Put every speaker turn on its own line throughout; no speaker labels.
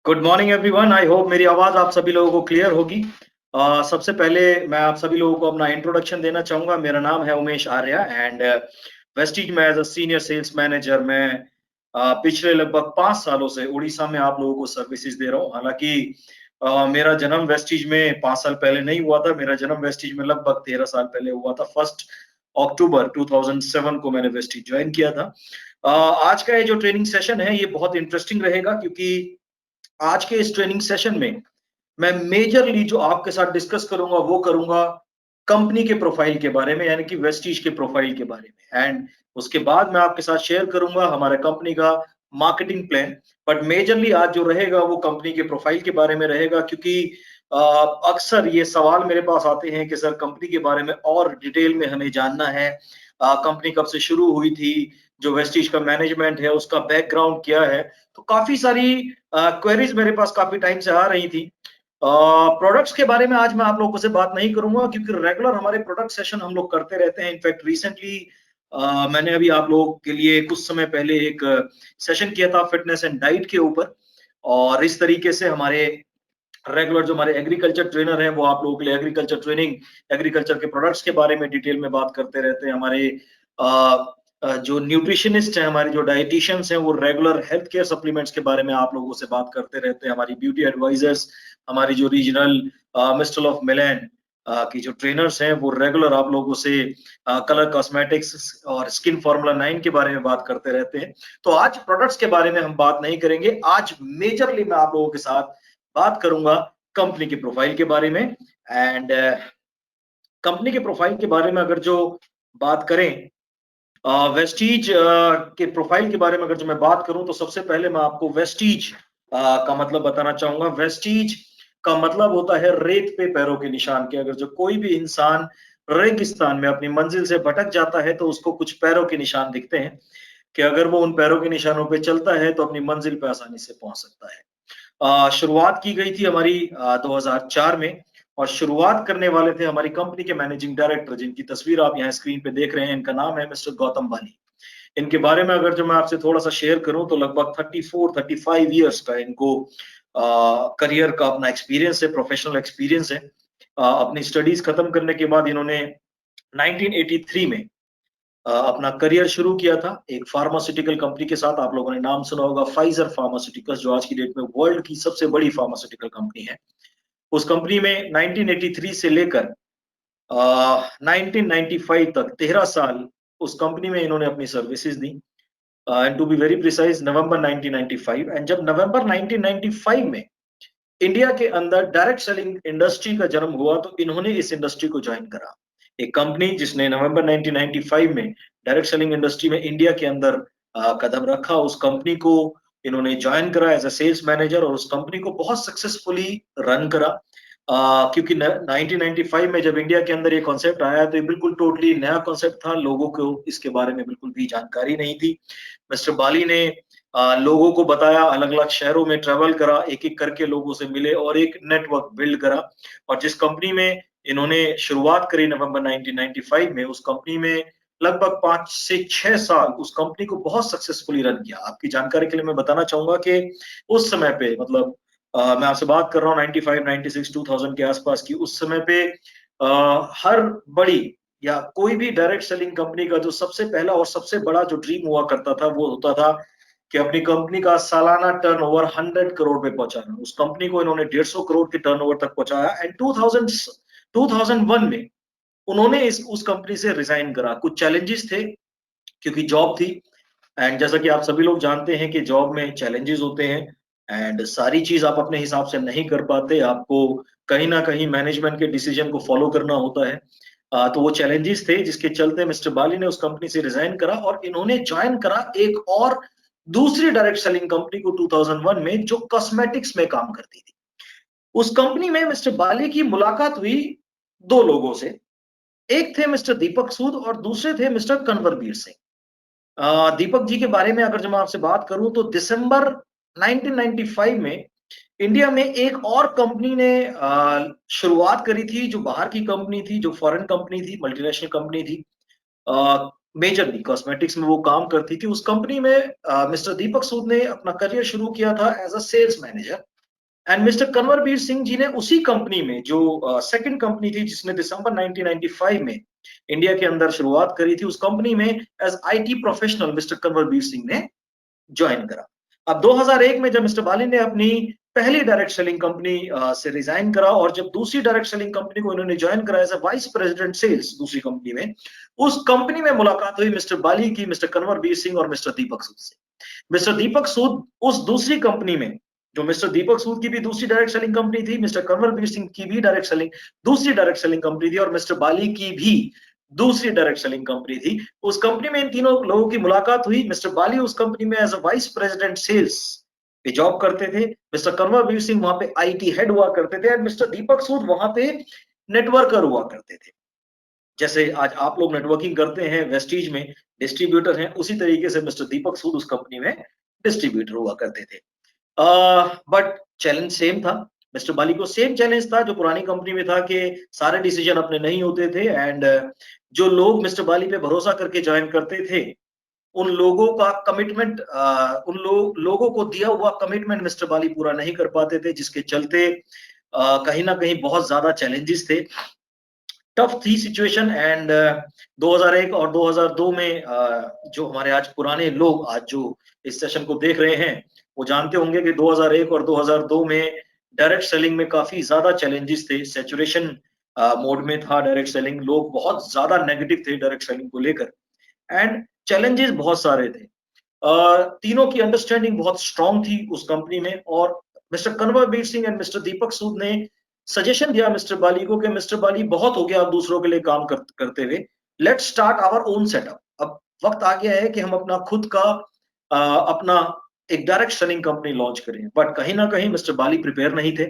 Good morning everyone. I hope मेरी आवाज आप सभी लोगों को क्लियर होगी। सबसे पहले मैं आप सभी लोगों को अपना इंट्रोडक्शन देना चाहूंगा। मेरा नाम है उमेश आर्या एंड वेस्टीज में as a senior sales manager मैं पिछले लगभग 5 सालों से उड़ीसा में आप लोगों को सर्विसेज दे रहा हूँ। हालांकि मेरा जन्म वेस्टीज में 5 साल पहले नहीं हुआ था। मेरा जन्म वेस्टीज में लगभग 13 साल पहले हुआ था। 1 अक्टूबर 2007 को मैंने वेस्टीज ज्वाइन किया था। आज का ये जो ट्रेनिंग सेशन है ये बहुत इंटरेस्टिंग रहेगा, क्योंकि आज के इस ट्रेनिंग सेशन में मैं मेजरली जो आपके साथ डिस्कस करूंगा वो करूंगा कंपनी के प्रोफाइल के बारे में, यानी कि वेस्टीज के प्रोफाइल के बारे में। एंड उसके बाद मैं आपके साथ शेयर करूंगा हमारे कंपनी का मार्केटिंग प्लान। बट मेजरली आज जो रहेगा वो कंपनी के प्रोफाइल के बारे में रहेगा, क्योंकि अक्सर ये सवाल मेरे पास आते हैं कि सर कंपनी के बारे में और डिटेल में हमें जानना है। कंपनी कब से शुरू हुई थी, जो वेस्टीज का मैनेजमेंट है उसका बैकग्राउंड क्या है। तो काफी सारी क्वेरीज मेरे पास काफी टाइम से आ रही थी। प्रोडक्ट्स के बारे में आज मैं आप लोगों से बात नहीं करूंगा, क्योंकि रेगुलर हमारे प्रोडक्ट सेशन हम लोग करते रहते हैं। इनफैक्ट रिसेंटली मैंने अभी आप लोगों के लिए कुछ समय पहले एक सेशन किया था फिटनेस एंड डाइट के ऊपर। और इस तरीके से हमारे रेगुलर जो हमारे एग्रीकल्चर ट्रेनर हैं वो आप लोगों के लिए एग्रीकल्चर ट्रेनिंग, एग्रीकल्चर के प्रोडक्ट्स के बारे में डिटेल में बात करते रहते हैं। हमारे जो न्यूट्रिशनिस्ट हैं, हमारे जो डाइटिशियंस हैं, वो रेगुलर हेल्थ केयर सप्लीमेंट्स के बारे में आप लोगों से बात करते रहते हैं। हमारी ब्यूटी एडवाइजर्स, हमारी जो रीजनल मिस्टर ऑफ मिलन की जो ट्रेनर्स हैं वो रेगुलर आप लोगों से कलर कॉस्मेटिक्स और स्किन फार्मूला 9 के बारे में बात करते रहते हैं। तो आज प्रोडक्ट्स के बारे में हम बात नहीं करेंगे। आज मेजरली मैं आप लोगों के साथ बात करूंगा कंपनी के प्रोफाइल के बारे में। एंड कंपनी के प्रोफाइल के बारे में अगर जो बात करें, वेस्टीज के प्रोफाइल के बारे में अगर जो मैं बात करूं, तो सबसे पहले मैं आपको वेस्टीज का मतलब बताना चाहूंगा। वेस्टीज का मतलब होता है रेत पे पैरों के निशान के। अगर जो कोई भी इंसान रेगिस्तान में अपनी मंजिल से भटक जाता है तो उसको कुछ पैरों के निशान दिखते हैं, कि अगर वो उन पैरों के निशानों पे चलता है तो अपनी मंजिल पे आसानी से पहुंच सकता है। शुरुआत की गई थी हमारी 2004 में। और शुरुआत करने वाले थे हमारी कंपनी के मैनेजिंग डायरेक्टर, जिनकी तस्वीर आप यहाँ स्क्रीन पे देख रहे हैं। इनका नाम है मिस्टर गौतम बाली। इनके बारे में अगर जो मैं आपसे थोड़ा सा शेयर करूं, तो लगभग 34-35 ईयर्स का इनको करियर का अपना एक्सपीरियंस है, प्रोफेशनल एक्सपीरियंस है। अपनी स्टडीज खत्म करने के बाद इन्होंने 1983 में अपना करियर शुरू किया था एक फार्मास्यूटिकल कंपनी के साथ। आप लोगों ने नाम सुना होगा फाइजर फार्मास्यूटिकल्स, जो आज की डेट में वर्ल्ड की सबसे बड़ी फार्मास्यूटिकल कंपनी है। उस कंपनी में 1983 से लेकर 1995 तक 13 साल उस कंपनी में इन्होंने अपनी सर्विसेज दी। And to be very precise, November 1995। एंड जब नवंबर 1995 में इंडिया के अंदर डायरेक्ट सेलिंग इंडस्ट्री का जन्म हुआ, तो इन्होंने इस इंडस्ट्री को ज्वाइन करा। एक कंपनी जिसने नवंबर 1995 में डायरेक्ट सेलिंग इंडस्ट्री में इंडिया के अंदर कदम रखा, उस कंपनी को इन्होंने ज्वाइन करा एज अ सेल्स मैनेजर, और उस कंपनी को बहुत सक्सेसफुली रन करा। क्योंकि 1995 में जब इंडिया के अंदर ये कॉन्सेप्ट आया, तो ये बिल्कुल टोटली नया कॉन्सेप्ट था। लोगों को इसके बारे में बिल्कुल भी जानकारी नहीं थी। मिस्टर बाली ने लोगों को बताया, अलग अलग शहरों में ट्रेवल करा, एक एक करके लोगों से मिले और एक नेटवर्क बिल्ड करा। और जिस कंपनी में इन्होंने शुरुआत करी नवंबर 1995 में, उस कंपनी में लगभग 5 से 6 साल उस कंपनी को बहुत सक्सेसफुली रन किया। आपकी जानकारी के लिए मैं बताना चाहूंगा कि उस समय पे, मतलब मैं आपसे बात कर रहा हूँ 95, 96, 2000 के आसपास की। उस समय पे हर बड़ी या कोई भी डायरेक्ट सेलिंग कंपनी का जो सबसे पहला और सबसे बड़ा जो ड्रीम हुआ करता था, वो होता था कि अपनी कंपनी का सालाना टर्नओवर 100 करोड़ पे पहुंचाना। उस कंपनी को इन्होंने 150 करोड़ के टर्नओवर तक पहुंचाया। एंड 2001 में उन्होंने उस कंपनी से रिजाइन करा। कुछ चैलेंजेस थे, क्योंकि जॉब थी। एंड जैसा कि आप सभी लोग जानते हैं कि जॉब में चैलेंजेस होते हैं, एंड सारी चीज आप अपने हिसाब से नहीं कर पाते। आपको कहीं ना कहीं मैनेजमेंट के डिसीजन को फॉलो करना होता है। तो वो चैलेंजेस थे, जिसके चलते मिस्टर बाली ने उस कंपनी से रिजाइन करा और इन्होंने ज्वाइन करा एक और दूसरी डायरेक्ट सेलिंग कंपनी को 2001 में, जो कॉस्मेटिक्स में काम करती थी। उस कंपनी में मिस्टर बाली की मुलाकात हुई दो लोगों से। एक थे मिस्टर दीपक सूद और दूसरे थे मिस्टर कन्वरबीर सिंह। दीपक जी के बारे में अगर जो मैं आपसे बात करूं, तो दिसंबर 1995 में इंडिया में एक और कंपनी ने शुरुआत करी थी, जो बाहर की कंपनी थी, जो फॉरेन कंपनी थी, मल्टीनेशनल कंपनी थी। मेजरली कॉस्मेटिक्स में वो काम करती थी। उस कंपनी में मिस्टर दीपक सूद ने अपना करियर शुरू किया था as a sales manager. And mister Kanwarveer Singh ji ने उसी कंपनी में जो सेकंड कंपनी थी जिसने दिसंबर 1995 में इंडिया के अंदर शुरुआत करी थी, उस कंपनी में as IT professional mister Kanwarveer Singh ने ज्वाइन करा। अब 2001 में जब मिस्टर बाली ने अपनी पहली डायरेक्ट सेलिंग कंपनी से रिजाइन करा और जब दूसरी डायरेक्ट सेलिंग कंपनी को इन्होंने ज्वाइन करा एज वाइस प्रेसिडेंट सेल्स दूसरी कंपनी में, उस कंपनी में मुलाकात हुई मिस्टर बाली की मिस्टर कंवरवीर सिंह और मिस्टर दीपक सूद से। मिस्टर दीपक सूद उस दूसरी कंपनी में, जो मिस्टर दीपक सूद की भी दूसरी डायरेक्ट सेलिंग कंपनी थी, मिस्टर कंवरवीर सिंह की भी दूसरी डायरेक्ट सेलिंग कंपनी थी और मिस्टर बाली की भी दूसरी डायरेक्ट सेलिंग कंपनी थी। उस कंपनी में इन तीनों लोगों की मुलाकात हुई। मिस्टर बाली उस कंपनी में as a vice president sales पे जॉब करते थे। मिस्टर कंवरवीर सिंह वहां पे आईटी हेड हुआ करते थे और मिस्टर दीपक सूद वहां पे नेटवर्कर हुआ करते थे। जैसे आज आप लोग नेटवर्किंग करते हैं वेस्टीज में, डिस्ट्रीब्यूटर हैं, उसी तरीके से मिस्टर दीपक सूद उस कंपनी में डिस्ट्रीब्यूटर हुआ करते थे। बट चैलेंज सेम था। मिस्टर बाली को सेम चैलेंज था जो पुरानी कंपनी में था कि सारे डिसीजन अपने नहीं होते थे एंड जो लोग मिस्टर बाली पे भरोसा करके ज्वाइन करते थे, उन लोगों का कमिटमेंट लोगों को दिया हुआ कमिटमेंट मिस्टर बाली पूरा नहीं कर पाते थे, जिसके चलते कहीं ना कहीं बहुत ज्यादा चैलेंजेस थे। टफ थी सिचुएशन एंड 2001 और 2002 में जो हमारे आज पुराने लोग आज जो इस सेशन को देख रहे हैं वो जानते होंगे कि 2001 और 2002 में डायरेक्ट सेलिंग में काफी ज्यादा चैलेंजेस थे। सैचुरेशन मोड में था डायरेक्ट सेलिंग, लोग बहुत ज्यादा नेगेटिव थे डायरेक्ट सेलिंग को लेकर एंड चैलेंजेस बहुत सारे थे। तीनों की अंडरस्टैंडिंग बहुत स्ट्रांग थी उस कंपनी में और mister Kanwarveer Singh and mister दीपक सूद ने सजेशन दिया मिस्टर बाली को कि मिस्टर बाली बहुत हो गया अब दूसरों के लिए काम करते हुए, let's start our own setup. अब वक्त आ गया है कि हम अपना खुद का अपना एक डायरेक्ट सेलिंग कंपनी लॉन्च करें। बट कहीं ना कहीं मिस्टर बाली प्रिपेयर नहीं थे।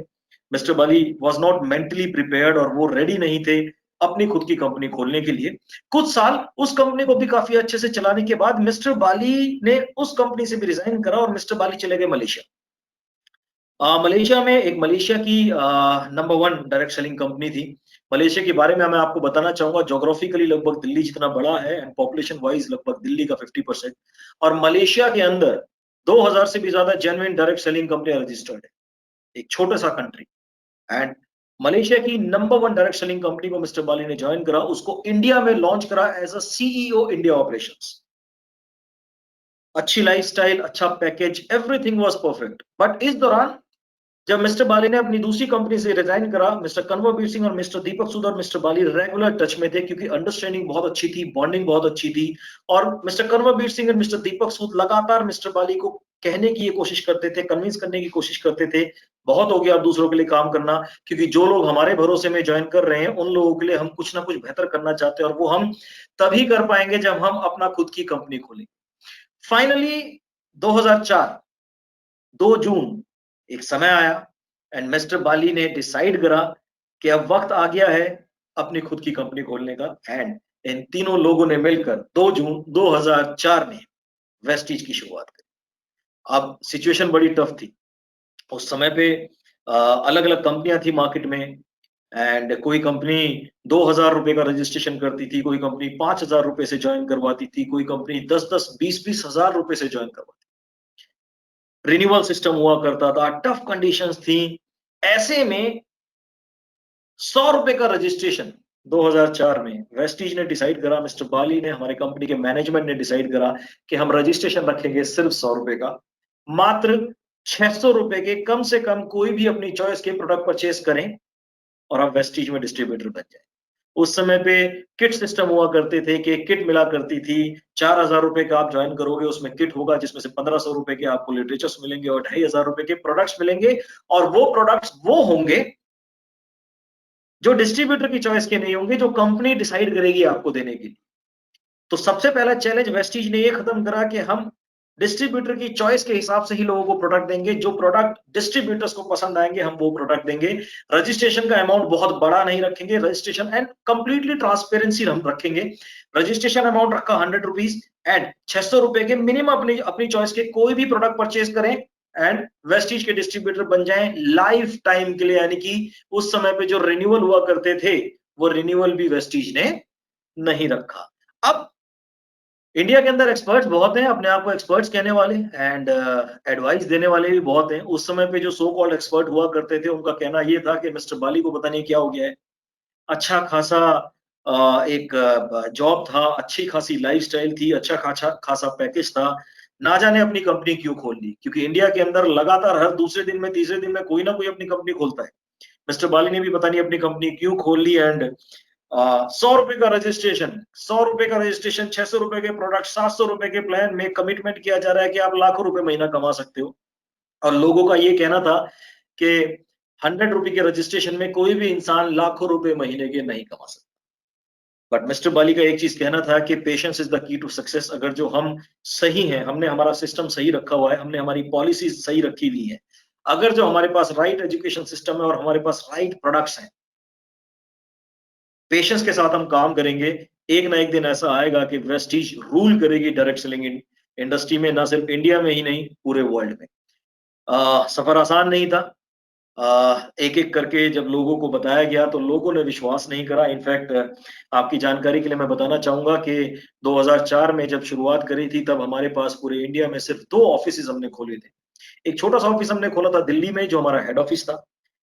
Mister Bali was not mentally prepared और वो रेडी नहीं थे अपनी खुद की कंपनी खोलने के लिए। कुछ साल उस कंपनी को भी काफी अच्छे से चलाने के बाद मिस्टर बाली ने उस कंपनी से भी रिजाइन करा और मिस्टर बाली चले गए मलेशिया। मलेशिया में एक मलेशिया की number one direct selling company थी। मलेशिया के बारे में मैं आपको बताना चाहूंगा, जोग्राफिकली लगभग दिल्ली जितना बड़ा है एंड पॉपुलेशन वाइज लगभग दिल्ली का 50%। और मलेशिया के अंदर 2000 से भी ज्यादा genuine direct selling company registered है, एक छोटा सा कंट्री। एंड मलेशिया की number one direct selling company को मिस्टर बाली ने ज्वाइन करा, उसको इंडिया में लॉन्च करा as a CEO India operations. अच्छी लाइफस्टाइल, अच्छा package, everything was perfect. But इस दौरान जब मिस्टर बाली ने अपनी दूसरी कंपनी से रिजाइन करा, मिस्टर कंवरवीर सिंह और मिस्टर दीपक सूद और मिस्टर बाली रेगुलर टच में थे क्योंकि अंडरस्टैंडिंग बहुत अच्छी थी, बॉन्डिंग बहुत अच्छी थी। और मिस्टर कंवरवीर सिंह और मिस्टर दीपक सूद लगातार मिस्टर बाली को कहने की ये कोशिश करते थे, कन्विंस करने की कोशिश करते थे, बहुत हो गया अब दूसरों के लिए काम करना, क्योंकि जो लोग हमारे भरोसे में ज्वाइन कर रहे हैं उन लोगों के लिए हम कुछ ना कुछ बेहतर करना चाहते हैं और वो हम तभी कर पाएंगे जब हम अपना खुद की कंपनी खोलें। फाइनली 2004 2 जून एक समय आया एंड मिस्टर बाली ने डिसाइड करा कि अब वक्त आ गया है अपनी खुद की कंपनी खोलने का। एंड इन तीनों लोगों ने मिलकर 2 जून 2004 में वेस्टीज की शुरुआत करी। अब सिचुएशन बड़ी टफ थी उस समय पे। अलग अलग कंपनियां थी मार्केट में एंड कोई कंपनी 2000 रुपए का रजिस्ट्रेशन करती थी, कोई कंपनी 5000 रुपए से ज्वाइन करवाती थी, कोई कंपनी 10-10 20-20 हजार रुपए से ज्वाइन करवाती। रिन्यूअल सिस्टम हुआ करता था, टफ कंडीशंस थी। ऐसे में 100 रुपए का रजिस्ट्रेशन 2004 में वेस्टीज ने डिसाइड करा, मिस्टर बाली ने, हमारे कंपनी के मैनेजमेंट ने डिसाइड करा कि हम रजिस्ट्रेशन रखेंगे सिर्फ 100 रुपए का। मात्र 600 रुपए के कम से कम कोई भी अपनी चॉइस के प्रोडक्ट परचेस करें और आप वेस्टीज में डिस्ट्रीब्यूटर बन जाए। उस समय पे किट सिस्टम हुआ करते थे कि किट मिला करती थी। 4000 रुपए का आप ज्वाइन करोगे, उसमें किट होगा जिसमें से 1500 रुपए के आपको लिटरेचर्स मिलेंगे और 2500 रुपए के प्रोडक्ट्स मिलेंगे। और वो प्रोडक्ट्स वो होंगे जो डिस्ट्रीब्यूटर की चॉइस के नहीं होंगे, जो कंपनी डिसाइड करेगी आपको देने के लिए। तो सबसे पहला चैलेंज वेस्टीज ने ये खत्म करा कि हम डिस्ट्रीब्यूटर की चॉइस के हिसाब से ही लोगों को प्रोडक्ट देंगे, जो प्रोडक्ट डिस्ट्रीब्यूटर्स को पसंद आएंगे हम वो प्रोडक्ट देंगे। रजिस्ट्रेशन का अमाउंट बहुत बड़ा नहीं रखेंगे, रजिस्ट्रेशन एंड कंप्लीटली ट्रांसपेरेंसी हम रखेंगे। रजिस्ट्रेशन अमाउंट रखा 100 रुपीज एंड 600 रुपए के मिनिमम अपनी अपनी चॉइस के कोई भी प्रोडक्ट परचेज करें एंड वेस्टीज के डिस्ट्रीब्यूटर बन जाएं लाइफ टाइम के लिए। यानी कि उस समय पे जो रिन्यूअल हुआ करते थे वो रिन्यूअल भी वेस्टीज ने नहीं रखा। अब इंडिया के अंदर एक्सपर्ट्स बहुत हैं, अपने आप को एक्सपर्ट्स कहने वाले, एंड एडवाइस देने वाले भी बहुत हैं। उस समय पे जो सो कॉल्ड एक्सपर्ट हुआ करते थे, उनका कहना ये था कि मिस्टर बाली को पता नहीं क्या हो गया है। अच्छा खासा एक जॉब था, अच्छी खासी लाइफ़स्टाइल थी, अच्छा खासा खासा पैकेज था। ना जाने अपनी कंपनी क्यों खोल ली? क्योंकि इंडिया के अंदर लगातार हर दूसरे दिन में, तीसरे दिन में कोई ना कोई अपनी कंपनी खोलता है। मिस्टर बाली ने भी पता नहीं अपनी कंपनी क्यों खोल ली, एंड ₹100 का रजिस्ट्रेशन, ₹100 का रजिस्ट्रेशन, ₹600 के प्रोडक्ट, ₹700 के प्लान में कमिटमेंट किया जा रहा है कि आप लाखों रुपए महीना कमा सकते हो। और लोगों का ये कहना था कि ₹100 के रजिस्ट्रेशन में कोई भी इंसान लाखों रुपए महीने के नहीं कमा सकता। बट मिस्टर बाली का एक चीज कहना था कि patience is the key to success. अगर जो हम सही हैं, हमने हमारा सिस्टम सही रखा हुआ है, हमने हमारी पॉलिसीज सही रखी हुई है, अगर जो हमारे पास राइट एजुकेशन सिस्टम है और हमारे पास राइट प्रोडक्ट्स हैं, पेशेंस के साथ हम काम करेंगे, एक ना एक दिन ऐसा आएगा कि वेस्टीज रूल करेगी डायरेक्ट सेलिंग इंडस्ट्री में, ना सिर्फ इंडिया में ही नहीं, पूरे वर्ल्ड में। सफर आसान नहीं था। एक एक करके जब लोगों को बताया गया तो लोगों ने विश्वास नहीं करा। इनफैक्ट आपकी जानकारी के लिए मैं बताना चाहूंगा कि 2004 में जब शुरुआत करी थी, तब हमारे पास पूरे इंडिया में सिर्फ 2 ऑफिस हमने खोले थे। एक छोटा सा ऑफिस हमने खोला था दिल्ली में, जो हमारा हेड ऑफिस था,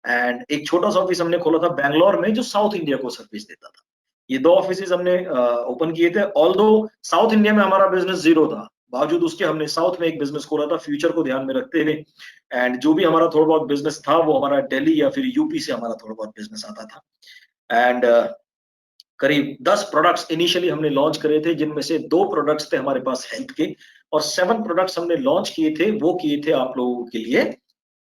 एंड एक छोटा सा ऑफिस हमने खोला था बैंगलोर में, जो साउथ इंडिया को सर्विस देता था। ये 2 ऑफिसेज हमने ओपन किए थे। ऑल्दो साउथ इंडिया में हमारा बिजनेस जीरो था, बावजूद उसके हमने साउथ में एक बिजनेस खोला था, फ्यूचर को ध्यान में रखते हुए। एंड जो भी हमारा थोड़ा बहुत बिजनेस था, वो हमारा दिल्ली या फिर यूपी से हमारा थोड़ा बहुत बिजनेस आता था। एंड करीब 10 प्रोडक्ट्स इनिशियली हमने लॉन्च करे थे, जिनमें से 2 प्रोडक्ट्स थे हमारे पास हेल्थ के, और 7 प्रोडक्ट्स हमने लॉन्च किए थे, वो किए थे आप लोगों के लिए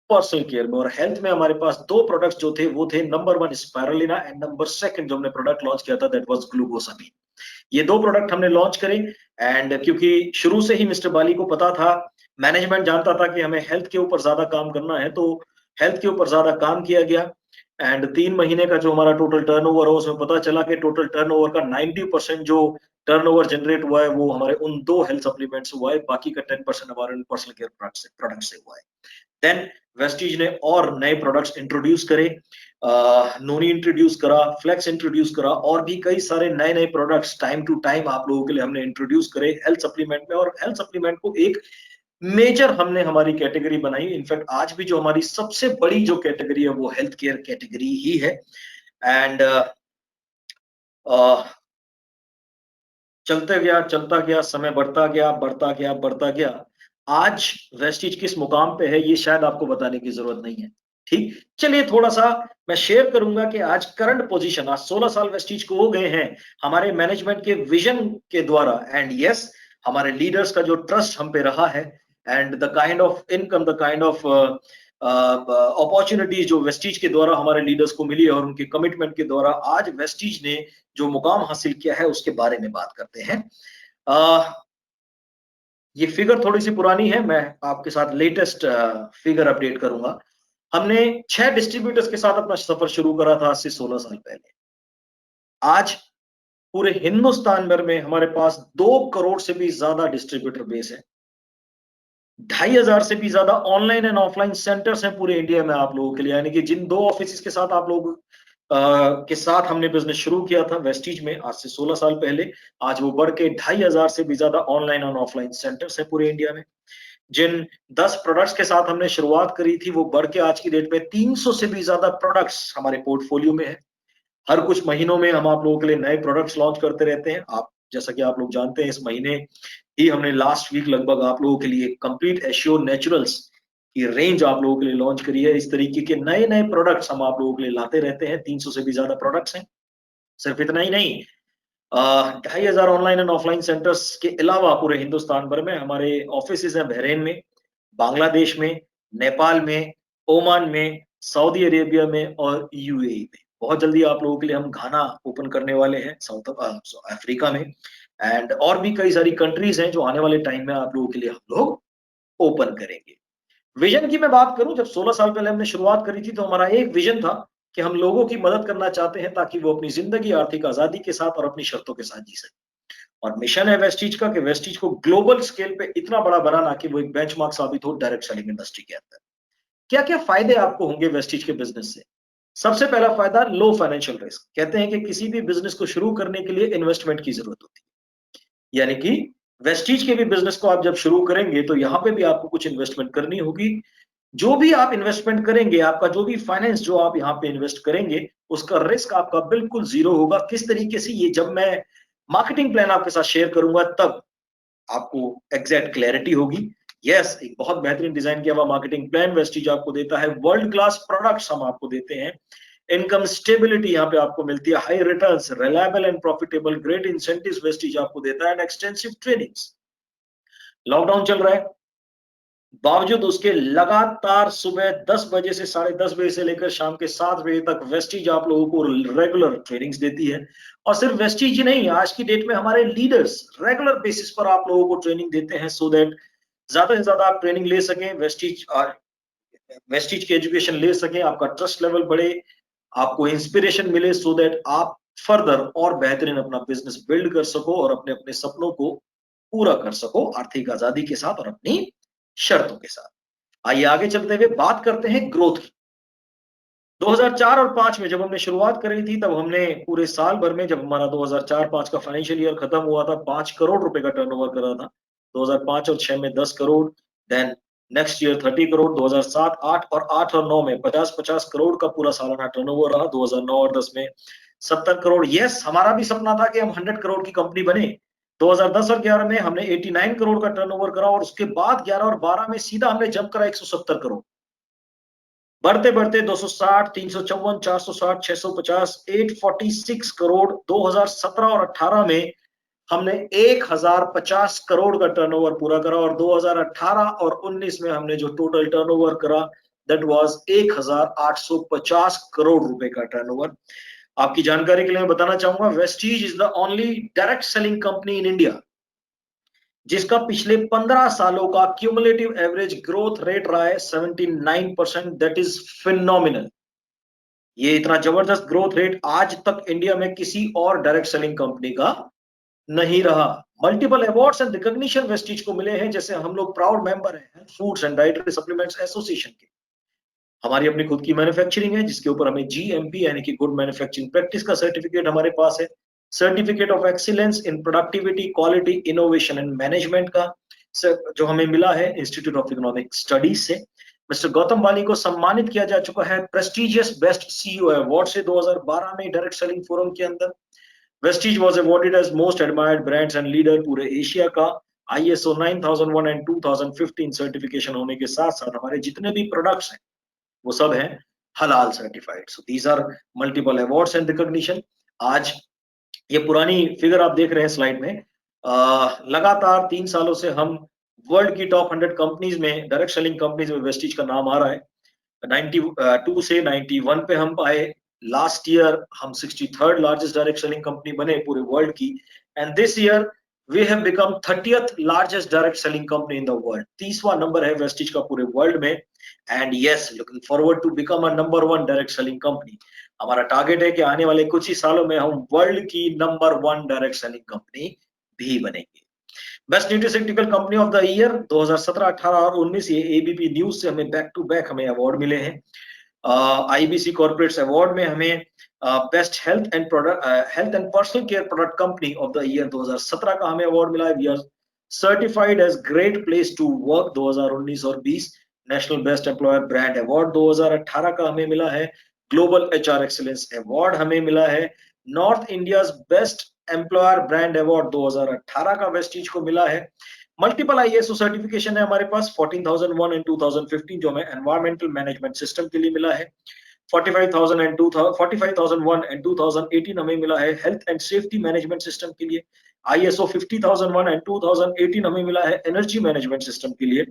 पर्सनल केयर में। और हेल्थ में हमारे पास 2 प्रोडक्ट्स जो थे, वो थे नंबर 1 स्पाइरुलिना, एंड नंबर 2 जो हमने प्रोडक्ट लॉन्च किया था, दैट वाज ग्लूकोसामिन। ये 2 प्रोडक्ट हमने लॉन्च करे। एंड क्योंकि शुरू से ही मिस्टर बाली को पता था, मैनेजमेंट जानता था कि हमें हेल्थ के ऊपर ज्यादा काम करना है, तो हेल्थ के ऊपर ज्यादा काम किया गया। एंड 3 महीने का जो हमारा टोटल टर्नओवर हो, उसमें पता चला कि टोटल टर्नओवर का 90% जो टर्नओवर जनरेट हुआ है, वो हमारे उन 2 हेल्थ सप्लीमेंट से हुआ है, बाकी का 10% हमारे पर्सनल केयर प्रोडक्ट से हुआ है। देन वेस्टीज ने और नए प्रोडक्ट्स इंट्रोड्यूस करे, नोनी इंट्रोड्यूस करा, फ्लेक्स इंट्रोड्यूस करा, और भी कई सारे नए नए प्रोडक्ट्स टाइम टू टाइम आप लोगों के लिए हमने इंट्रोड्यूस करे हेल्थ सप्लीमेंट में। और हेल्थ सप्लीमेंट को एक मेजर हमने हमारी कैटेगरी बनाई। इनफैक्ट आज भी जो हमारी सबसे बड़ी जो कैटेगरी है, वो हेल्थ केयर कैटेगरी ही है। एंड चलता गया, समय बढ़ता गया, बढ़ता गया, बढ़ता गया। आज वेस्टीज किस मुकाम पे है, ये शायद आपको बताने की जरूरत नहीं है। ठीक, चलिए थोड़ा सा मैं शेयर करूंगा कि आज करंट पोजीशन, आज 16 साल वेस्टीज को हो गए हैं हमारे मैनेजमेंट के विजन के द्वारा। एंड यस, हमारे लीडर्स का जो ट्रस्ट हम पे रहा है, and the kind of income, the kind of opportunities जो वेस्टीज के द्वारा हमारे लीडर्स को मिली है, और उनके कमिटमेंट के द्वारा आज वेस्टीज ने जो मुकाम हासिल किया है, उसके बारे में बात करते हैं। अ, ये फिगर थोड़ी सी पुरानी है, मैं आपके साथ लेटेस्ट फिगर अपडेट करूंगा। हमने 6 डिस्ट्रीब्यूटर्स के साथ अपना सफर शुरू करा था, आज से 16 साल पहले। आज पूरे हिंदुस्तान भर में हमारे पास 2 करोड़ से भी ज्यादा डिस्ट्रीब्यूटर बेस है। 2,500 से भी ज्यादा ऑनलाइन एंड ऑफलाइन सेंटर्स हैं पूरे इंडिया में आप लोगों के लिए। यानी कि जिन 2 ऑफिस के साथ आप लोग के साथ हमने बिजनेस शुरू किया था वेस्टीज में, आज से 16 साल पहले, आज वो बढ़ के 2,500 से भी ज्यादा ऑनलाइन और ऑफलाइन सेंटर्स है पूरे इंडिया में। जिन 10 प्रोडक्ट्स के साथ हमने शुरुआत करी थी, वो बढ़ के आज की डेट में 300 से भी ज्यादा प्रोडक्ट्स हमारे पोर्टफोलियो में है। हर कुछ महीनों में हम आप लोगों के लिए नए प्रोडक्ट्स लॉन्च करते रहते हैं। आप जैसा कि आप लोग जानते हैं, इस महीने ही हमने लास्ट वीक लगभग आप लोगों के लिए कंप्लीट एश्योर नेचुरल्स की रेंज आप लोगों के लिए लॉन्च करी है। इस तरीके के नए नए प्रोडक्ट्स हम आप लोगों के लिए लाते रहते हैं। 300 से भी ज्यादा प्रोडक्ट्स हैं। सिर्फ इतना ही नहीं, 2,500 ऑनलाइन एंड ऑफलाइन सेंटर्स के अलावा पूरे हिंदुस्तान भर में हमारे ऑफिस हैं, बहरीन में, बांग्लादेश में, नेपाल में, ओमान में, सऊदी अरेबिया में और यूएई में। बहुत जल्दी आप लोगों के लिए हम घाना ओपन करने वाले हैं, साउथ अफ्रीका में। एंड और भी कई सारी कंट्रीज हैं जो आने वाले टाइम में आप लोगों के लिए हम लोग ओपन करेंगे। विजन की मैं बात करूं, जब 16 साल पहले हमने शुरुआत करी थी, तो हमारा एक विजन था कि हम लोगों की मदद करना चाहते हैं, ताकि वो अपनी जिंदगी आर्थिक आजादी के साथ और अपनी शर्तों के साथ जी सके। और मिशन है वेस्टीज का कि वेस्टीज को ग्लोबल स्केल पे इतना बड़ा बनाना कि वो एक बेंचमार्क साबित हो डायरेक्ट सेलिंग इंडस्ट्री के अंदर। क्या क्या फायदे आपको होंगे वेस्टीज के बिजनेस से? सबसे पहला फायदा, लो फाइनेंशियल रिस्क। कहते हैं कि किसी भी बिजनेस को शुरू करने के लिए इन्वेस्टमेंट की जरूरत होती है, यानी कि वेस्टीज के भी बिजनेस को आप जब शुरू करेंगे तो यहाँ पे भी आपको कुछ इन्वेस्टमेंट करनी होगी। जो भी आप इन्वेस्टमेंट करेंगे, आपका जो भी फाइनेंस जो आप यहाँ पे इन्वेस्ट करेंगे, उसका रिस्क आपका बिल्कुल जीरो होगा। किस तरीके से, ये जब मैं मार्केटिंग प्लान आपके साथ शेयर करूंगा तब आपको एग्जैक्ट क्लैरिटी होगी। यस, एक बहुत बेहतरीन डिजाइन किया हुआ मार्केटिंग प्लान वेस्टीज आपको देता है। वर्ल्ड क्लास प्रोडक्ट्स हम आपको देते हैं। इनकम स्टेबिलिटी यहाँ पे आपको मिलती है, high returns, reliable and profitable, great incentives Vestige आपको देता है, एंड एक्सटेंसिव ट्रेनिंग्स। लॉकडाउन चल रहा है, बावजूद उसके लगातार सुबह 10 बजे से 10:30 बजे से लेकर शाम के 7 बजे तक वेस्टीज आप लोगों को रेगुलर ट्रेनिंग्स देती है। और सिर्फ वेस्टीज ही नहीं, आज की डेट में हमारे लीडर्स रेगुलर बेसिस पर आप लोगों को ट्रेनिंग देते हैं, सो दैट ज्यादा से ज्यादा आप ट्रेनिंग ले सकें, वेस्टीज की एजुकेशन ले सकें, आपका ट्रस्ट लेवल बढ़े, आपको इंस्पिरेशन मिले, सो दैट आप फर्दर और बेहतरीन अपना बिजनेस बिल्ड कर सको और अपने अपने सपनों को पूरा कर सको आर्थिक आजादी के साथ और अपनी शर्तों के साथ। आइए आगे चलते हुए बात करते हैं ग्रोथ की। 2004 और 5 में जब हमने शुरुआत करी थी, तब हमने पूरे साल भर में, जब हमारा 2004-5 का फाइनेंशियल ईयर खत्म हुआ था, 5 करोड़ रुपए का टर्नओवर करा था। 2005 और 6 में 10 crore, then next year 30 crore, 2007, 8 और 9 में 50-50 करोड़ का पूरा सालाना टर्नओवर रहा। 2009 और 10 में 70 करोड़। यस, हमारा भी सपना था कि हम 100 करोड़ की कंपनी बने। 2010 और 11 में हमने 89 करोड़ का टर्नओवर करा, और उसके बाद 11 और 12 में सीधा हमने जंप करा 170 करोड़। बढ़ते बढ़ते 260, 354, 460, 650, 846 करोड़। 2017 और 18 में हमने 1050 करोड़ का टर्नओवर पूरा करा, और 2018 और 19 में हमने जो टोटल टर्नओवर करा, दैट वाज 1850 करोड़ रुपए का टर्नओवर। आपकी जानकारी के लिए मैं बताना चाहूंगा, Vestige is the only direct selling company in India जिसका पिछले 15 सालों का क्यूमुलेटिव एवरेज ग्रोथ रेट रहा है 79%। That is phenomenal. ये इतना जबरदस्त ग्रोथ रेट आज तक इंडिया में किसी और डायरेक्ट सेलिंग कंपनी का नहीं रहा। Multiple awards and recognition Vestige को मिले हैं, जैसे हम लोग प्राउड मेंबर हैं foods and dietary supplements association के। हमारी अपनी खुद की मैन्युफैक्चरिंग है, जिसके ऊपर हमें जीएमपी यानी कि गुड मैन्युफैक्चरिंग प्रैक्टिस का सर्टिफिकेट हमारे पास है। Certificate of excellence in productivity, quality, innovation and management का जो हमें मिला है इंस्टीट्यूट ऑफ इकोनॉमिक स्टडीज से। मिस्टर गौतम वाली को सम्मानित किया जा चुका है प्रेस्टिजियस बेस्ट सीईओ अवार्ड से 2012 में डायरेक्ट सेलिंग फोरम के अंदर। Vestige was awarded as most admired brands and leader पूरे एशिया का। आईएसओ 9001 एंड 2015 सर्टिफिकेशन होने के साथ साथ हमारे जितने भी प्रोडक्ट्स हैं वो सब हैं हलाल certified. So these are multiple awards and recognition. आज ये पुरानी फिगर आप देख रहे हैं स्लाइड में, लगातार 3 सालों से हम वर्ल्ड की टॉप 100 कंपनीज में, डायरेक्ट सेलिंग कंपनीज में वेस्टीज का नाम आ रहा है। 92 से 91 पे हम आए। लास्ट ईयर हम 63rd largest direct selling company बने पूरे वर्ल्ड की, and this year we have become 30th largest direct selling company in the world. 30वां नंबर है वेस्टीज का पूरे वर्ल्ड में। And yes, looking forward to become a number 1 direct selling company. हमारा target है कि आने वाले कुछ ही सालों में हम वर्ल्ड की नंबर 1 डायरेक्ट सेलिंग कंपनी भी बनेंगे। Best nutraceutical company of the year 2017, 18 और 19, ये एबीपी न्यूज से हमें बैक टू बैक हमें अवार्ड मिले हैं। आईबीसी कॉर्पोरेट्स अवार्ड में हमें best health and personal care product company of the year 2017 का हमें अवार्ड मिला है। We are certified as great place to work 2019 और 20। National best employer brand award 2018 का हमें मिला है। ग्लोबल एचआर एक्सीलेंस अवार्ड हमें मिला है। North India best employer brand award 2018 का वेस्टीज को मिला है। मल्टीपल आईएसओ सर्टिफिकेशन है हमारे पास 14001 एंड 2015 जो हमें एनवायरमेंटल मैनेजमेंट सिस्टम के लिए मिला है। 45,001 एंड 2018 हमें मिला है health and safety management system के लिए। आईएसओ 50,001 एंड 2018 हमें मिला है एनर्जी मैनेजमेंट सिस्टम के लिए।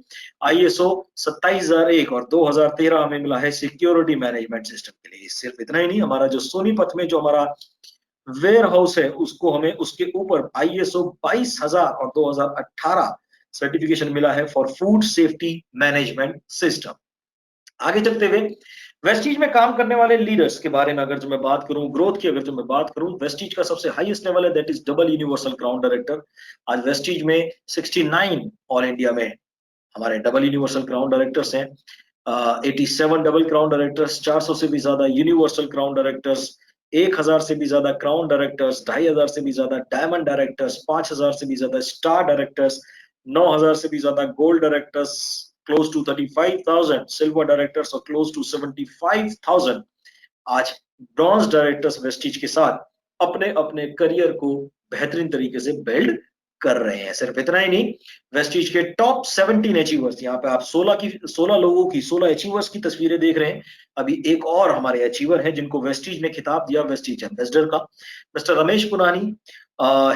आईएसओ 27001 और 2013 हमें मिला है सिक्योरिटी मैनेजमेंट सिस्टम के लिए। सिर्फ इतना ही नहीं, हमारा जो सोनीपत में जो हमारा वेयर हाउस है उसको हमें उसके ऊपर आईएसओ 22000 और 2018 सर्टिफिकेशन मिला है for food safety management system. आगे चलते हुए वेस्टीज में काम करने वाले लीडर्स के बारे में अगर जो मैं बात करूं, ग्रोथ की अगर जो मैं बात करूं, वेस्टीज का सबसे हाईएस्ट लेवल है that is double universal crown director. आज वेस्टीज में 69 ऑल इंडिया में हमारे डबल यूनिवर्सल क्राउन डायरेक्टर्स हैं। 87 डबल क्राउन डायरेक्टर्स, 400 से भी ज्यादा यूनिवर्सल क्राउन डायरेक्टर्स, 1000 से भी ज्यादा क्राउन डायरेक्टर्स, 2500 से भी ज्यादा डायमंड डायरेक्टर्स, 5000 से भी ज्यादा स्टार डायरेक्टर्स, 9000 से भी ज्यादा gold directors, close to 35,000 silver directors और क्लोज टू 75,000 आज ब्रॉन्ज डायरेक्टर्स वेस्टीज के साथ अपने अपने करियर को बेहतरीन तरीके से बिल्ड कर रहे हैं। सिर्फ इतना ही नहीं, वेस्टीज के टॉप 17 अचीवर्स, यहाँ पे आप 16 लोगों की 16 अचीवर्स की तस्वीरें देख रहे हैं। अभी एक और हमारे अचीवर हैं जिनको वेस्टीज ने खिताब दिया वेस्टीज एम्बेसडर का, mister Ramesh Ponnani.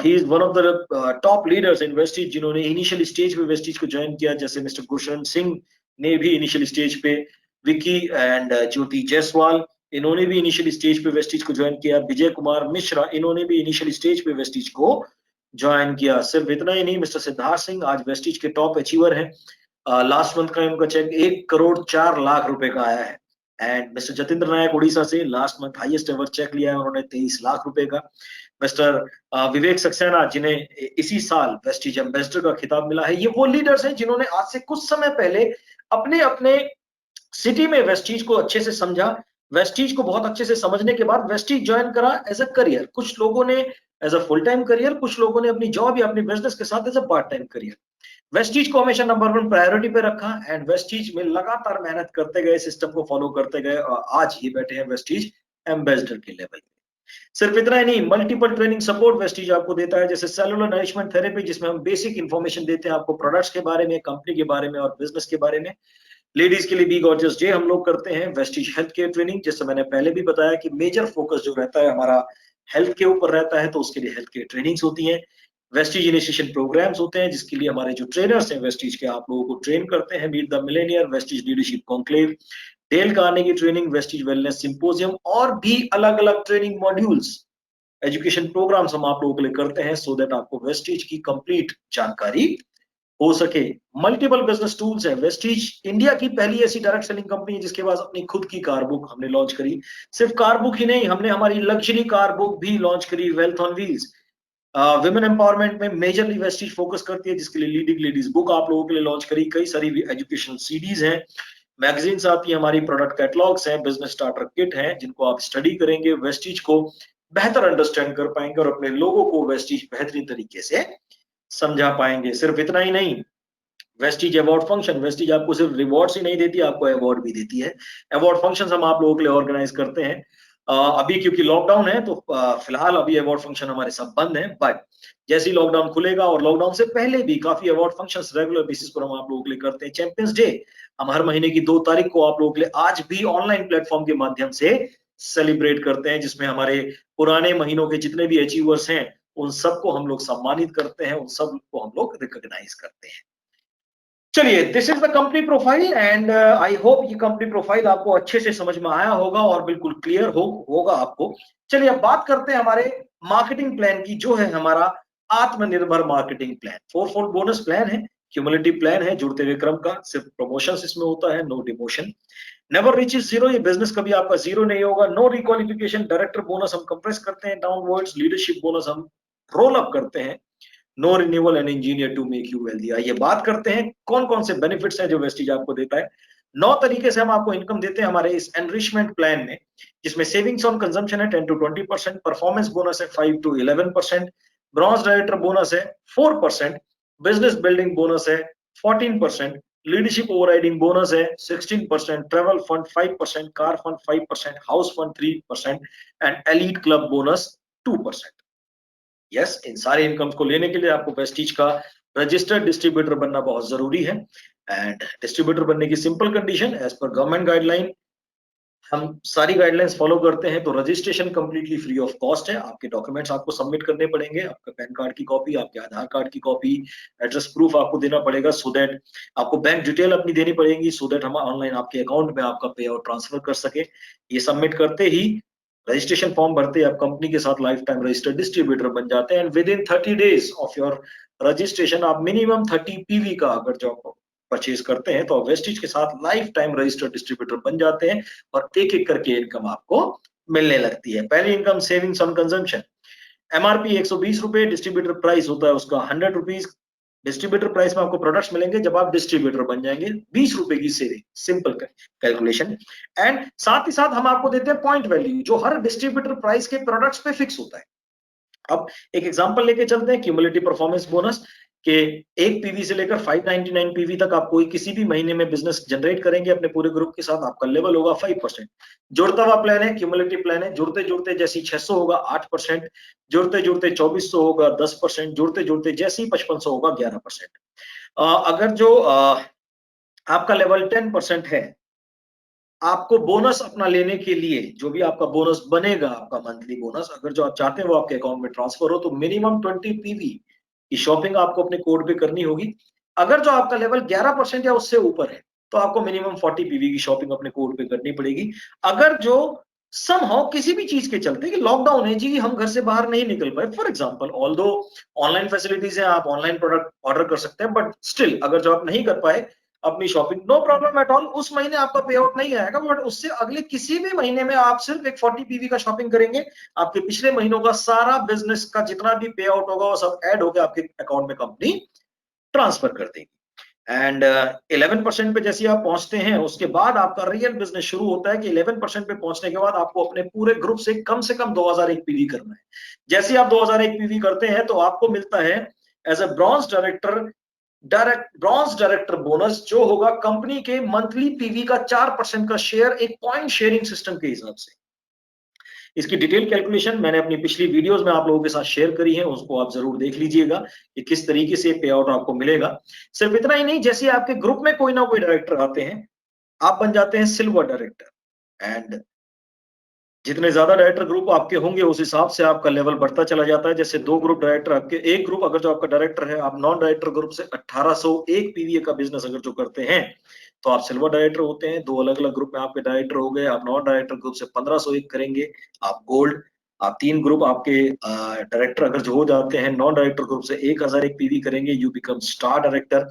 He is one of the top leaders in Vestige जिन्होंने इनिशियल स्टेज पे वेस्टीज को ज्वाइन किया, जैसे मिस्टर गुरशरण सिंह ने भी इनिशियल स्टेज पे, विकी एंड ज्योति जायसवाल इन्होंने भी इनिशियल स्टेज पे वेस्टीज को ज्वाइन किया, विजय कुमार मिश्रा इन्होंने भी इनिशियल स्टेज पे वेस्टीज को ज्वाइन किया। सिर्फ इतना ही नहीं, मिस्टर सिद्धार्थ सिंह आज वेस्टीज के टॉप अचीवर हैं। लास्ट मंथ का इनका चेक 1,04,00,000 रुपए का आया है। एंड मिस्टर जतेंद्र नायक उड़ीसा से last month highest ever cheque लिया है उन्होंने 23 लाख रुपए का। मिस्टर विवेक सक्सेना जिन्हें इसी साल वेस्टीज एम्बेसडर का खिताब मिला है, ये वो लीडर्स हैं जिन्होंने आज से कुछ समय पहले अपने अपने सिटी में वेस्टीज को अच्छे से समझा, वेस्टीज को बहुत अच्छे से समझने के बाद वेस्टीज ज्वाइन करा एज अ करियर। कुछ लोगों ने as a full time career, कुछ लोगों ने अपनी जॉब या अपनी बिजनेस के साथ as a part time career. Vestige को हमेशा नंबर 1 प्रायोरिटी पे रखा एंड वेस्टीज में लगातार मेहनत करते गए, सिस्टम को फॉलो करते गए और आज ये बैठे हैं वेस्टीज एम्बेसडर के लेवल पे। सिर्फ इतना ही नहीं, मल्टीपल ट्रेनिंग सपोर्ट वेस्टीज आपको देता है, जैसे सेलुलर नरिशमेंट थेरेपी जिसमें हम बेसिक इंफॉर्मेशन देते हैं आपको प्रोडक्ट्स के बारे में, कंपनी के बारे में और बिजनेस के बारे में। लेडीज के लिए बी गॉर्जियस डे हम लोग करते हैं। वेस्टीज हेल्थ केयर ट्रेनिंग, जैसे मैंने पहले भी बताया कि मेजर फोकस जो रहता है हमारा हेल्थ के ऊपर रहता है, तो उसके लिए हेल्थ केयर ट्रेनिंग्स होती हैं। वेस्टीज इनिशिएशन प्रोग्राम्स होते हैं जिसके लिए हमारे जो ट्रेनर्स हैं वेस्टीज के आप लोगों को ट्रेन करते हैं। Meet the millionaire, Vestige leadership conclave, Dale Carnegie training, Vestige wellness symposium और भी अलग अलग ट्रेनिंग मॉड्यूल्स, एजुकेशन प्रोग्राम्स हम आप लोगों के लिए करते हैं सो दैट आपको वेस्टीज की कंप्लीट जानकारी हो सके। मल्टीपल बिजनेस टूल्स है। वेस्टीज इंडिया की पहली ऐसी डायरेक्ट सेलिंग कंपनी है जिसके पास अपनी खुद की कार बुक हमने लॉन्च करी। सिर्फ कार बुक ही नहीं, हमने हमारी लग्जरी कार बुक भी लॉन्च करी, wealth on wheels. Women empowerment में मेजरली वेस्टीज फोकस करती है, जिसके लिए लीडिंग लेडीज बुक आप लोगों के लिए लॉन्च करी। कई सारी एजुकेशनल सीडीज हैं, मैगजीन्स आती है, हमारी प्रोडक्ट कैटलॉग्स हैं, बिजनेस स्टार्टर किट है जिनको आप स्टडी करेंगे, वेस्टीज को बेहतर अंडरस्टैंड कर पाएंगे और अपने लोगों को वेस्टीज बेहतरीन तरीके से समझा पाएंगे। सिर्फ इतना ही नहीं, वेस्टीज अवार्ड फंक्शन, वेस्टीज आपको सिर्फ रिवॉर्ड्स ही नहीं देती, आपको अवार्ड भी देती है। अवार्ड फंक्शंस हम आप लोगों के लिए ऑर्गेनाइज करते हैं। अभी क्योंकि लॉकडाउन है तो फिलहाल अभी अवार्ड फंक्शन हमारे सब बंद हैं, बट जैसे ही लॉकडाउन खुलेगा और लॉकडाउन से पहले भी काफी अवार्ड फंक्शंस रेगुलर बेसिस पर हम आप लोगों के लिए करते हैं। चैंपियंस डे हम हर महीने की 2 तारीख को आप लोगों के लिए आज भी ऑनलाइन प्लेटफॉर्म के माध्यम से सेलिब्रेट करते हैं, जिसमें हमारे पुराने महीनों के जितने भी अचीवर्स हैं उन सबको हम लोग सम्मानित करते हैं, उन सबको हम लोग रिकॉग्नाइज करते हैं। चलिए, this is the company profile and I hope ये कंपनी प्रोफाइल आपको अच्छे से समझ में आया होगा और बिल्कुल क्लियर होगा आपको। चलिए अब बात करते हैं हमारे मार्केटिंग प्लान की, जो है हमारा आत्मनिर्भर marketing plan. 4-fold bonus plan है, क्यूमुलेटिव प्लान है, जुड़ते हुए क्रम का, सिर्फ प्रमोशन इसमें होता है, no demotion. Never reaches zero, ये बिजनेस कभी आपका जीरो नहीं होगा। नो रिक्वालिफिकेशन, डायरेक्टर बोनस हम कंप्रेस करते हैं डाउनवर्ड्स, लीडरशिप बोनस हम रोल अप करते हैं। No renewal and engineer to make you wealthy. आइए बात करते हैं कौन कौन से बेनिफिट्स हैं जो वेस्टीज आपको देता है। 9 तरीके से हम आपको इनकम देते हैं हमारे इस एनरिचमेंट प्लान में, जिसमें सेविंग्स ऑन कंजम्पशन है 10 to 20%, परफॉर्मेंस बोनस है 5 to 11%, ब्रॉन्ज डायरेक्टर बोनस है 4%, बिजनेस बिल्डिंग बोनस है 14%, लीडरशिप ओवरराइडिंग बोनस है 16%, travel fund 5%, car fund 5%, house fund 3% and elite club bonus 2%। Yes, इन सारे इनकम्स को लेने के लिए आपको वेस्टीज का रजिस्टर्ड डिस्ट्रीब्यूटर बनना बहुत जरूरी है। एंड डिस्ट्रीब्यूटर बनने की simple condition, as per government guideline हम सारी गाइडलाइंस फॉलो करते हैं, तो registration completely free of cost है। आपके डॉक्यूमेंट्स आपको सबमिट करने पड़ेंगे, आपका पैन कार्ड की कॉपी, आपके आधार कार्ड की कॉपी, एड्रेस प्रूफ आपको देना पड़ेगा, सो दैट आपको बैंक डिटेल अपनी देनी पड़ेगी, सो दैट हम ऑनलाइन आपके अकाउंट में आपका पे आउट ट्रांसफर कर सके। ये सबमिट करते ही, रजिस्ट्रेशन फॉर्म भरते ही आप कंपनी के साथ लाइफ टाइम रजिस्टर्ड डिस्ट्रीब्यूटर बन जाते हैं। And with in 30 days of your registration आप मिनिमम 30 पीवी का अगर जॉब परचेज करते हैं तो वेस्टीज के साथ लाइफ टाइम रजिस्टर्ड डिस्ट्रीब्यूटर बन जाते हैं और एक एक करके इनकम आपको मिलने लगती है। पहली income, savings on consumption. MRP 120 रुपए, डिस्ट्रीब्यूटर प्राइस होता है उसका 100 रुपीज। डिस्ट्रीब्यूटर प्राइस में आपको प्रोडक्ट्स मिलेंगे जब आप डिस्ट्रीब्यूटर बन जाएंगे, 20 रुपए की सेविंग, सिंपल कैलकुलेशन। एंड साथ ही साथ हम आपको देते हैं पॉइंट वैल्यू, जो हर डिस्ट्रीब्यूटर प्राइस के प्रोडक्ट्स पे फिक्स होता है। अब एक एग्जांपल लेके चलते हैं, क्यूमुलेटिव परफॉर्मेंस बोनस के 1 पीवी से लेकर 599 पीवी तक आप कोई किसी भी महीने में बिजनेस जनरेट करेंगे अपने पूरे ग्रुप के साथ, आपका लेवल होगा 5%। जुड़ता हुआ प्लान है, क्यूमुलेटिव प्लान है, जुड़ते जुड़ते जैसी 600 होगा 8%, जुड़ते जुड़ते 2400 होगा 10%, जुड़ते जुड़ते जैसी 5500 होगा 11%। अगर जो आपका लेवल 10% है, आपको बोनस अपना लेने के लिए, जो भी आपका बोनस बनेगा, आपका मंथली बोनस, अगर जो आप चाहते हैं वो आपके अकाउंट में ट्रांसफर हो, तो मिनिमम 20 पीवी की शॉपिंग आपको अपने कोड पे करनी होगी। अगर जो आपका लेवल 11% या उससे ऊपर है, तो आपको मिनिमम 40 पीवी की शॉपिंग अपने कोड पे करनी पड़ेगी। अगर जो समहाउ किसी भी चीज के चलते, कि लॉकडाउन है जी, हम घर से बाहर नहीं निकल पाए, for example, although online facilities है, आप ऑनलाइन प्रोडक्ट ऑर्डर कर सकते हैं, बट स्टिल अगर जो आप नहीं कर पाए अपनी shopping, no problem at all, उस महीने आपका पे आउट नहीं आएगा, बट उससे अगले किसी भी महीने में आप सिर्फ एक 40 पीवी का शॉपिंग करेंगे, आपके पिछले महीनों का सारा बिजनेस का जितना भी पे आउट होगा वो सब ऐड होकर आपके अकाउंट में कंपनी ट्रांसफर कर देगी। एंड 11% पे जैसे आप पहुंचते हैं, उसके बाद आपका रियल बिजनेस शुरू होता है कि 11% पे पहुंचने के बाद आपको अपने पूरे ग्रुप से कम 2001 पीवी करना है। जैसे आप 2001 पीवी करते हैं तो आपको मिलता है as a bronze director bonus, जो होगा कंपनी के मंथली पीवी का 4% का शेयर, एक पॉइंट शेयरिंग सिस्टम के हिसाब से। इसकी डिटेल कैलकुलेशन मैंने अपनी पिछली वीडियोस में आप लोगों के साथ शेयर करी है, उसको आप जरूर देख लीजिएगा कि किस तरीके से पे आउट आपको मिलेगा। सिर्फ इतना ही नहीं, जैसे आपके ग्रुप में कोई ना कोई डायरेक्टर आते हैं, आप बन जाते हैं सिल्वर डायरेक्टर। एंड जितने ज्यादा डायरेक्टर ग्रुप आपके होंगे, उस हिसाब से आपका लेवल बढ़ता चला जाता है। जैसे 2 ग्रुप डायरेक्टर आपके, एक ग्रुप अगर जो आपका डायरेक्टर है, आप नॉन डायरेक्टर ग्रुप से 1801 पीवीए का बिजनेस अगर जो करते हैं, तो आप सिल्वर डायरेक्टर होते हैं। 2 अलग अलग ग्रुप में आपके डायरेक्टर हो गए, आप नॉन डायरेक्टर ग्रुप से 1501 करेंगे, आप गोल्ड। आप 3 ग्रुप आपके डायरेक्टर अगर जो हो जाते हैं, नॉन डायरेक्टर ग्रुप से 1001 पीवी करेंगे, यू बिकम स्टार डायरेक्टर।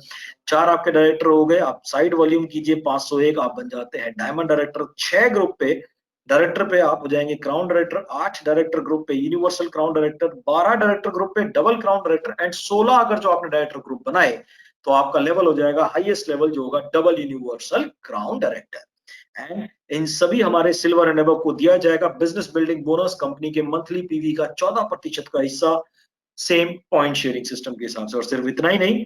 4 आपके डायरेक्टर हो गए, आप साइड वॉल्यूम कीजिए 501, आप बन जाते हैं डायमंड डायरेक्टर। 6 ग्रुप पे डायरेक्टर पे आप हो जाएंगे क्राउन डायरेक्टर, 8 डायरेक्टर ग्रुप पे universal crown director, 12 director group पे डबल क्राउन डायरेक्टर, एंड 16 अगर जो आपने डायरेक्टर ग्रुप बनाए, तो आपका लेवल हो जाएगा हाईएस्ट लेवल, जो होगा double universal crown director. And in सभी हमारे सिल्वर एंड अबव को दिया जाएगा बिजनेस बिल्डिंग बोनस, कंपनी के मंथली पीवी का 14% का हिस्सा, सेम पॉइंट शेयरिंग सिस्टम के हिसाब से। और सिर्फ इतना ही नहीं,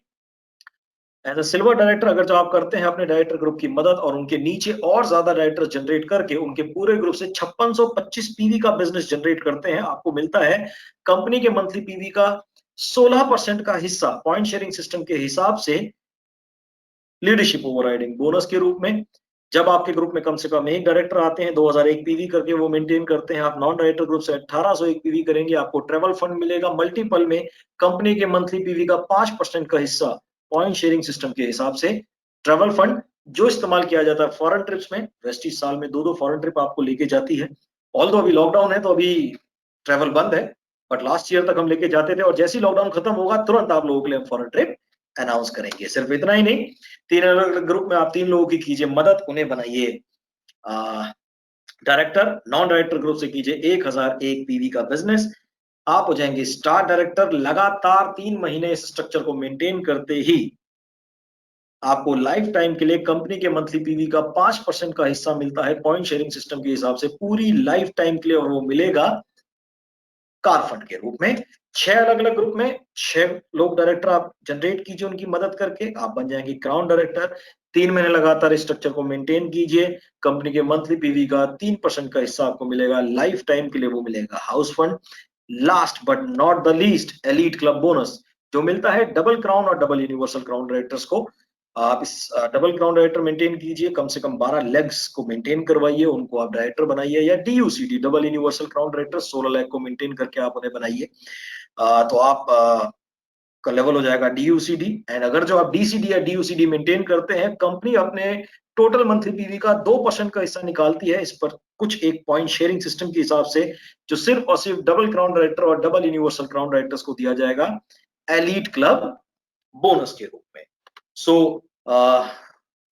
एज अ सिल्वर डायरेक्टर अगर जो आप करते हैं अपने डायरेक्टर ग्रुप की मदद, और उनके नीचे और ज्यादा डायरेक्टर जनरेट करके उनके पूरे ग्रुप से 5625 पीवी का बिजनेस जनरेट करते हैं, आपको मिलता है कंपनी के मंथली पीवी का 16% का हिस्सा, पॉइंट शेयरिंग सिस्टम के हिसाब से, लीडरशिप ओवरराइडिंग बोनस के रूप में। जब आपके ग्रुप में कम से कम एक डायरेक्टर आते हैं, 2001 पीवी करके वो मेंटेन करते हैं, आप नॉन डायरेक्टर ग्रुप से 1801 पीवी करेंगे, आपको ट्रेवल फंड मिलेगा मल्टीपल में, कंपनी के मंथली पीवी का 5% का हिस्सा, पॉइंट शेयरिंग सिस्टम के हिसाब से। ट्रेवल फंड जो इस्तेमाल किया जाता है फॉरेन ट्रिप्स में, वेस्टीज साल में 2-2 फॉरेन ट्रिप आपको लेके जाती है। ऑल्दो अभी लॉकडाउन है तो अभी ट्रेवल बंद है, बट लास्ट ईयर तक हम लेके जाते थे, और जैसे ही लॉकडाउन खत्म होगा तुरंत आप लोगों के लिए हम फॉरेन ट्रिप अनाउंस करेंगे। सिर्फ इतना ही नहीं, 3 अलग अलग ग्रुप में आप 3 लोगों की कीजिए मदद, उन्हें बनाइए डायरेक्टर। नॉन डायरेक्टर ग्रुप से कीजिए 1001 पीवी का बिजनेस, आप हो जाएंगे स्टार डायरेक्टर। लगातार 3 महीने इस स्ट्रक्चर को मेंटेन करते ही आपको लाइफ टाइम के लिए कंपनी के मंथली पीवी का 5% का हिस्सा मिलता है पॉइंट शेयरिंग सिस्टम के हिसाब से, पूरी लाइफ टाइम के लिए, और वो मिलेगा कार फंड के रूप में। 6 अलग अलग ग्रुप में 6 लोग डायरेक्टर आप जनरेट कीजिए, उनकी मदद करके आप बन जाएंगे क्राउन डायरेक्टर। 3 महीने लगातार इस स्ट्रक्चर को मेंटेन कीजिए, कंपनी के मंथली पीवी का 3% का हिस्सा आपको मिलेगा लाइफ टाइम के लिए, वो मिलेगा house fund. Last but not the least, elite club bonus, जो मिलता है डबल क्राउन और डबल यूनिवर्सल क्राउन डायरेक्टर्स को। आप इस डबल क्राउन डायरेक्टर मेंटेन कीजिए, कम से कम 12 लेग्स को मेंटेन करवाइए, उनको आप डायरेक्टर बनाइए, या DUCD double universal crown director 16 leg को मेंटेन करके आप उन्हें बनाइए, तो आप का लेवल हो जाएगा डीयूसीडी। एंड अगर जो आप डीसीडी या डीयूसीडी मेंटेन करते हैं, कंपनी अपने टोटल मंथली पीवी का 2% का हिस्सा निकालती है, इस पर कुछ एक पॉइंट शेयरिंग सिस्टम के हिसाब से, जो सिर्फ और सिर्फ डबल क्राउन डायरेक्टर और डबल यूनिवर्सल क्राउन डायरेक्टर्स को दिया जाएगा एलीट क्लब बोनस के रूप में। सो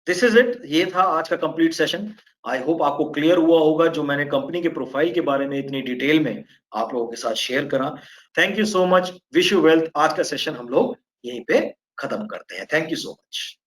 दिस इज इट, ये था आज का कंप्लीट सेशन। आई होप आपको क्लियर हुआ होगा, जो मैंने कंपनी के प्रोफाइल के बारे में इतनी डिटेल में आप लोगों के साथ शेयर करा। Thank you so much, wish you wealth. आज का सेशन हम लोग यहीं पे खत्म करते हैं। Thank you so much.